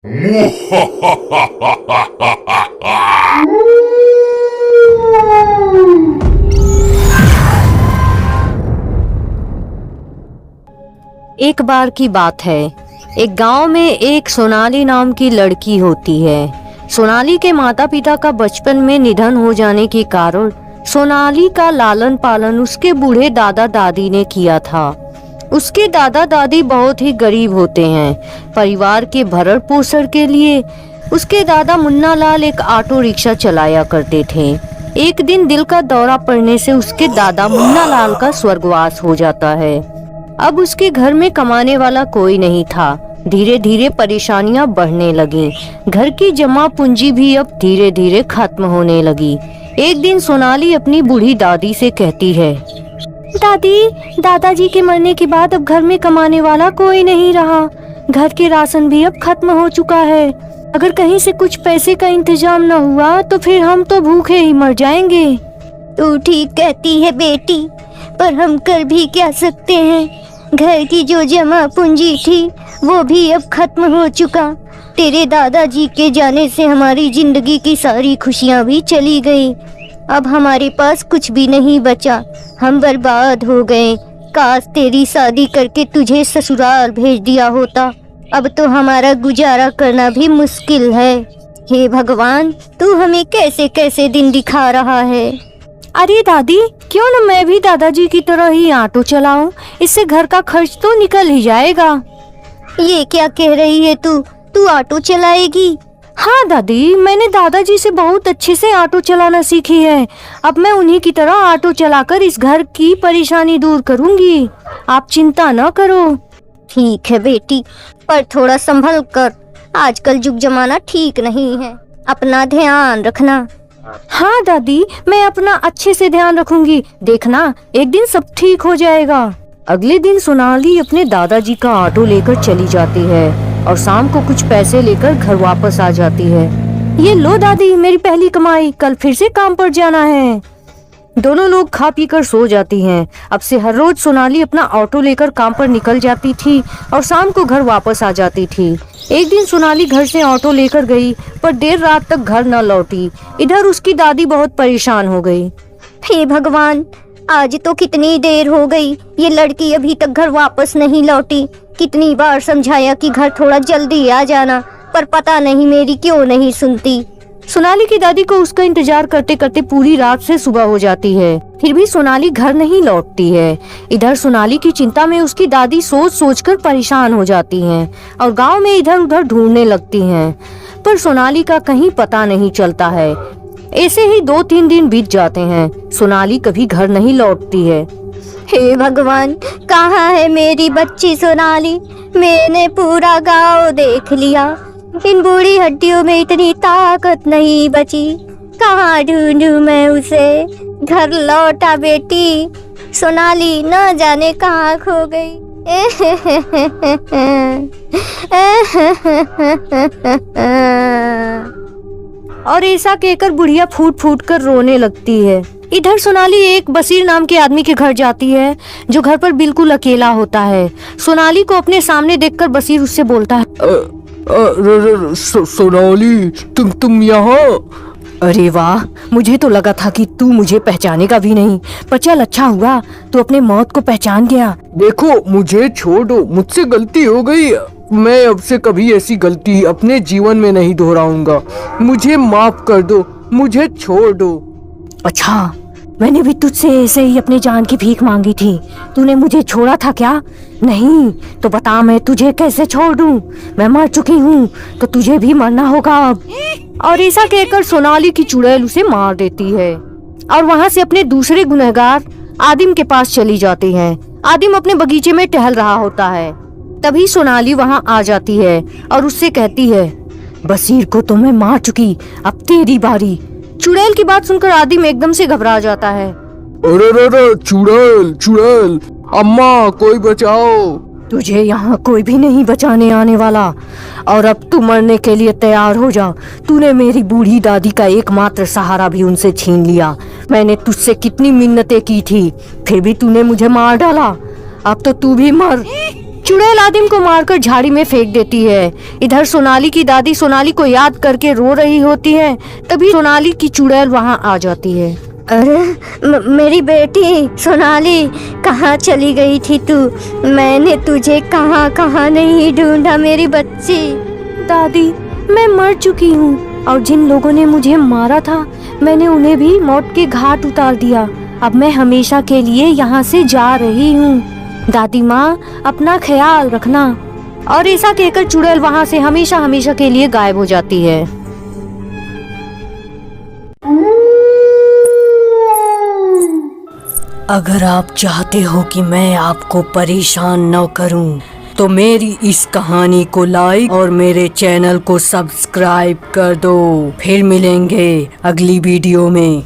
एक बार की बात है, एक गांव में एक सोनाली नाम की लड़की होती है। सोनाली के माता पिता का बचपन में निधन हो जाने के कारण सोनाली का लालन पालन उसके बूढ़े दादा दादी ने किया था। उसके दादा दादी बहुत ही गरीब होते हैं। परिवार के भरण पोषण के लिए उसके दादा मुन्ना लाल एक ऑटो रिक्शा चलाया करते थे। एक दिन दिल का दौरा पड़ने से उसके दादा मुन्ना लाल का स्वर्गवास हो जाता है। अब उसके घर में कमाने वाला कोई नहीं था। धीरे धीरे परेशानियां बढ़ने लगी। घर की जमा पूंजी भी अब धीरे धीरे खत्म होने लगी। एक दिन सोनाली अपनी बूढ़ी दादी से कहती है, दादी, दादाजी के मरने के बाद अब घर में कमाने वाला कोई नहीं रहा। घर के राशन भी अब खत्म हो चुका है। अगर कहीं से कुछ पैसे का इंतजाम न हुआ तो फिर हम तो भूखे ही मर जाएंगे। तू ठीक कहती है बेटी, पर हम कर भी क्या सकते हैं। घर की जो जमा पूंजी थी वो भी अब खत्म हो चुका। तेरे दादाजी के जाने से हमारी जिंदगी की सारी खुशियां भी चली गई। अब हमारे पास कुछ भी नहीं बचा। हम बर्बाद हो गए। काश तेरी शादी करके तुझे ससुराल भेज दिया होता। अब तो हमारा गुजारा करना भी मुश्किल है। हे भगवान, तू हमें कैसे कैसे दिन दिखा रहा है। अरे दादी, क्यों न मैं भी दादाजी की तरह ही ऑटो चलाऊं। इससे घर का खर्च तो निकल ही जाएगा। ये क्या कह रही है तू? तू ऑटो चलाएगी? हाँ दादी, मैंने दादाजी से बहुत अच्छे से ऑटो चलाना सीखी है। अब मैं उन्हीं की तरह ऑटो चलाकर इस घर की परेशानी दूर करूंगी। आप चिंता न करो। ठीक है बेटी, पर थोड़ा संभल कर। आजकल जुग जमाना ठीक नहीं है। अपना ध्यान रखना। हाँ दादी, मैं अपना अच्छे से ध्यान रखूंगी। देखना, एक दिन सब ठीक हो जाएगा। अगले दिन सोनाली अपने दादाजी का ऑटो लेकर चली जाती है और शाम को कुछ पैसे लेकर घर वापस आ जाती है। ये लो दादी, मेरी पहली कमाई, कल फिर से काम पर जाना है। दोनों लोग खा पी कर सो जाती हैं। अब से हर रोज सोनाली अपना ऑटो लेकर काम पर निकल जाती थी और शाम को घर वापस आ जाती थी। एक दिन सोनाली घर से ऑटो लेकर गई, पर देर रात तक घर न लौटी। इधर उसकी दादी बहुत परेशान हो गई। हे भगवान, आज तो कितनी देर हो गई, ये लड़की अभी तक घर वापस नहीं लौटी। कितनी बार समझाया कि घर थोड़ा जल्दी आ जाना, पर पता नहीं मेरी क्यों नहीं सुनती। सोनाली की दादी को उसका इंतजार करते करते पूरी रात से सुबह हो जाती है, फिर भी सोनाली घर नहीं लौटती है। इधर सोनाली की चिंता में उसकी दादी सोच सोच कर परेशान हो जाती हैं और गांव में इधर उधर ढूंढने लगती हैं, पर सोनाली का कहीं पता नहीं चलता है। ऐसे ही 2-3 दिन बीत जाते हैं। सोनाली कभी घर नहीं लौटती है। हे भगवान, कहाँ है मेरी बच्ची सोनाली? मैंने पूरा गांव देख लिया, इन बूढ़ी हड्डियों में इतनी ताकत नहीं बची। कहाँ ढूंढूं मैं उसे? घर लौटा बेटी, सोनाली न जाने कहाँ खो गई। और ऐसा कहकर बुढ़िया फूट फूट कर रोने लगती है। इधर सोनाली एक बसीर नाम के आदमी के घर जाती है, जो घर पर बिल्कुल अकेला होता है। सोनाली को अपने सामने देखकर बसीर उससे बोलता है, सोनाली, तुम यहाँ? अरे वाह, मुझे तो लगा था कि तू मुझे पहचानेगा भी नहीं, पर चल अच्छा हुआ तू अपने मौत को पहचान गया। देखो, मुझे छोड़ दो, मुझसे गलती हो गई। मैं अब से कभी ऐसी गलती अपने जीवन में नहीं दोहराऊंगा। मुझे माफ कर दो, मुझे छोड़ दो। अच्छा, मैंने भी तुझसे ऐसे ही अपनी जान की भीख मांगी थी। तूने मुझे छोड़ा था क्या? नहीं तो बता, मैं तुझे कैसे छोड़ दूं? मैं मर चुकी हूँ तो तुझे भी मरना होगा अब। और ऐसा कहकर सोनाली की चुड़ैल उसे मार देती है और वहाँ से अपने दूसरे गुनहगार आदिम के पास चली जाती है। आदिम अपने बगीचे में टहल रहा होता है। तभी सोनाली वहाँ आ जाती है और उससे कहती है, बसीर को तो मैं मार चुकी, अब तेरी बारी। चुड़ैल की बात सुनकर आदिम एकदम से घबरा जाता है। अरे चुड़ैल, अम्मा कोई बचाओ। तुझे यहाँ कोई भी नहीं बचाने आने वाला और अब तू मरने के लिए तैयार हो जा। तूने मेरी बूढ़ी दादी का एकमात्र सहारा भी उनसे छीन लिया। मैंने तुझसे कितनी मिन्नतें की थी, फिर भी तूने मुझे मार डाला। अब तो तू भी मर। चुड़ैल आदिम को मारकर झाड़ी में फेंक देती है। इधर सोनाली की दादी सोनाली को याद करके रो रही होती है। तभी सोनाली की चुड़ैल वहाँ आ जाती है। अरे मेरी बेटी सोनाली, कहाँ चली गई थी तू? मैंने तुझे कहाँ कहाँ नहीं ढूंढा मेरी बच्ची। दादी, मैं मर चुकी हूँ और जिन लोगों ने मुझे मारा था मैंने उन्हें भी मौत के घाट उतार दिया। अब मैं हमेशा के लिए यहाँ से जा रही हूँ। दादी माँ, अपना ख्याल रखना। और ऐसा कहकर चुड़ैल वहाँ से हमेशा हमेशा के लिए गायब हो जाती है। अगर आप चाहते हो कि मैं आपको परेशान न करूं, तो मेरी इस कहानी को लाइक और मेरे चैनल को सब्सक्राइब कर दो। फिर मिलेंगे अगली वीडियो में।